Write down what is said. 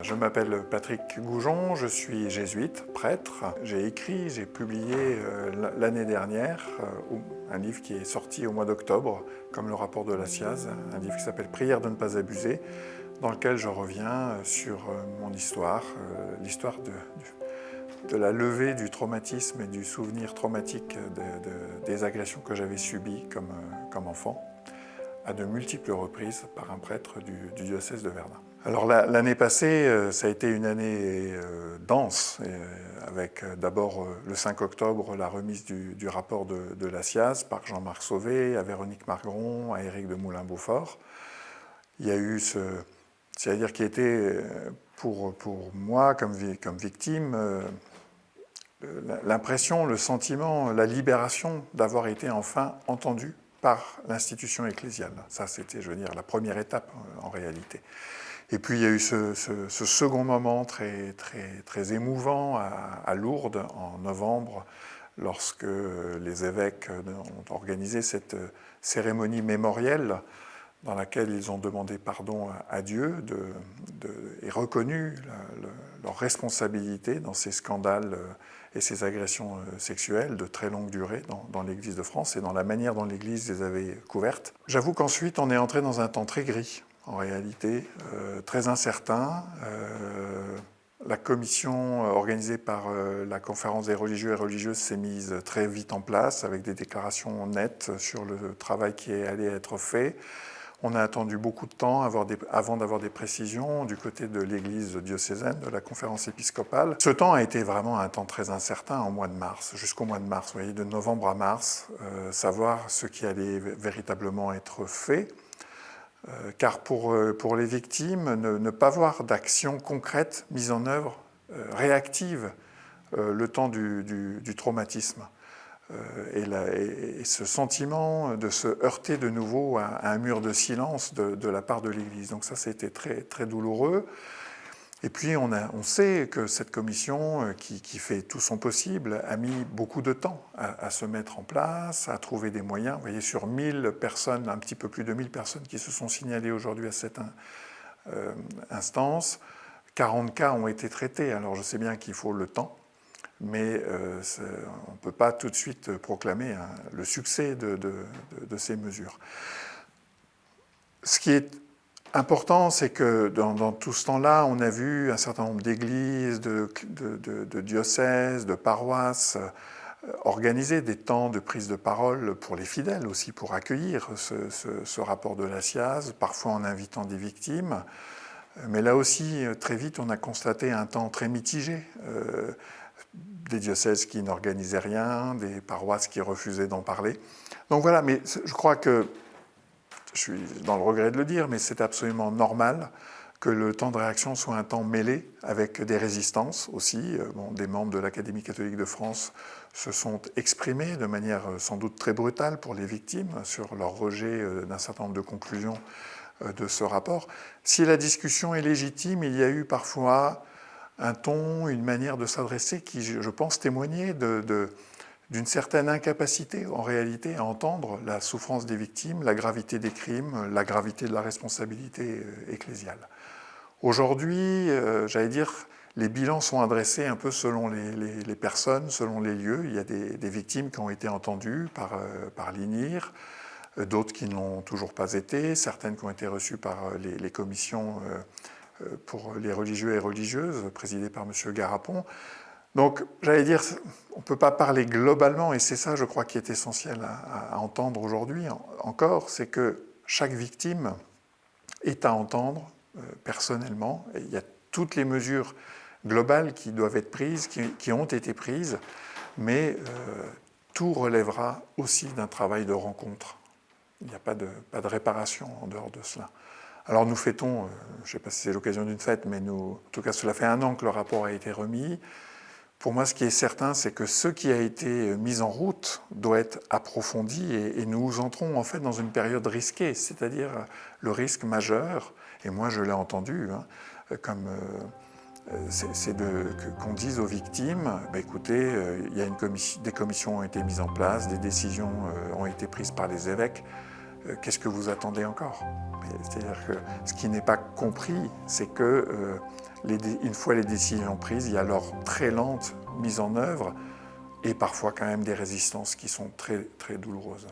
Je m'appelle Patrick Goujon, je suis jésuite, prêtre. J'ai écrit, j'ai publié l'année dernière un livre qui est sorti au mois d'octobre, comme le rapport de la SIAZ, un livre qui s'appelle « Prière de ne pas abuser », dans lequel je reviens sur mon histoire, l'histoire de la levée du traumatisme et du souvenir traumatique des agressions que j'avais subies comme enfant, à de multiples reprises par un prêtre du diocèse de Verdun. Alors l'année passée, ça a été une année dense, avec d'abord le 5 octobre la remise du rapport de la SIAZ par Jean-Marc Sauvé, à Véronique Margron, à Éric de Moulin-Beaufort. Il y a eu c'est-à-dire qui était pour moi comme victime, l'impression, le sentiment, la libération d'avoir été enfin entendu par l'institution ecclésiale. Ça, c'était, je veux dire, la première étape en réalité. Et puis il y a eu ce second moment très émouvant à Lourdes en novembre, lorsque les évêques ont organisé cette cérémonie mémorielle dans laquelle ils ont demandé pardon à Dieu et reconnu leur responsabilité dans ces scandales et ces agressions sexuelles de très longue durée dans l'Église de France et dans la manière dont l'Église les avait couvertes. J'avoue qu'ensuite on est entré dans un temps très gris, en réalité, très incertain. La commission organisée par la conférence des religieux et religieuses s'est mise très vite en place avec des déclarations nettes sur le travail qui allait être fait. On a attendu beaucoup de temps avant d'avoir des précisions du côté de l'Église diocésaine, de la conférence épiscopale. Ce temps a été vraiment un temps très incertain au mois de mars, jusqu'au mois de mars, vous voyez, de novembre à mars, savoir ce qui allait véritablement être fait. Car pour les victimes, ne pas voir d'action concrète mise en œuvre, réactive, le temps du traumatisme. Et ce sentiment de se heurter de nouveau à un mur de silence de la part de l'Église. Donc ça, c'était très, très douloureux. Et puis on sait que cette commission, qui fait tout son possible, a mis beaucoup de temps à se mettre en place, à trouver des moyens. Vous voyez, sur 1000 personnes, un petit peu plus de 1000 personnes qui se sont signalées aujourd'hui à cette instance, 40 cas ont été traités. Alors je sais bien qu'il faut le temps, mais on ne peut pas tout de suite proclamer le succès de ces mesures. Ce qui est important, c'est que dans tout ce temps-là, on a vu un certain nombre d'églises, de diocèses, de paroisses organiser des temps de prise de parole pour les fidèles aussi, pour accueillir ce rapport de la SIAZ, parfois en invitant des victimes. Mais là aussi, très vite, on a constaté un temps très mitigé. Des diocèses qui n'organisaient rien, des paroisses qui refusaient d'en parler. Donc voilà, mais je crois que, je suis dans le regret de le dire, mais c'est absolument normal que le temps de réaction soit un temps mêlé avec des résistances aussi. Des membres de l'Académie catholique de France se sont exprimés de manière sans doute très brutale pour les victimes sur leur rejet d'un certain nombre de conclusions de ce rapport. Si la discussion est légitime, il y a eu parfois un ton, une manière de s'adresser qui, je pense, témoignait d'une certaine incapacité, en réalité, à entendre la souffrance des victimes, la gravité des crimes, la gravité de la responsabilité ecclésiale. Aujourd'hui, j'allais dire, les bilans sont adressés un peu selon les personnes, selon les lieux. Il y a des victimes qui ont été entendues par l'INIR, d'autres qui ne l'ont toujours pas été, certaines qui ont été reçues par les commissions pour les religieux et religieuses, présidées par M. Garapon. Donc, j'allais dire, on ne peut pas parler globalement, et c'est ça, je crois, qui est essentiel à entendre aujourd'hui encore, c'est que chaque victime est à entendre personnellement. Et il y a toutes les mesures globales qui doivent être prises, qui ont été prises, mais tout relèvera aussi d'un travail de rencontre. Il n'y a pas de réparation en dehors de cela. Alors nous fêtons, je ne sais pas si c'est l'occasion d'une fête, mais en tout cas cela fait 1 an que le rapport a été remis. Pour moi, ce qui est certain, c'est que ce qui a été mis en route doit être approfondi et nous entrons en fait dans une période risquée, c'est-à-dire le risque majeur, et moi je l'ai entendu, c'est qu'on dise aux victimes, écoutez, il y a des commissions ont été mises en place, des décisions ont été prises par les évêques, qu'est-ce que vous attendez encore? C'est-à-dire que ce qui n'est pas compris, c'est que une fois les décisions prises, il y a leur très lente mise en œuvre et parfois quand même des résistances qui sont très, très douloureuses.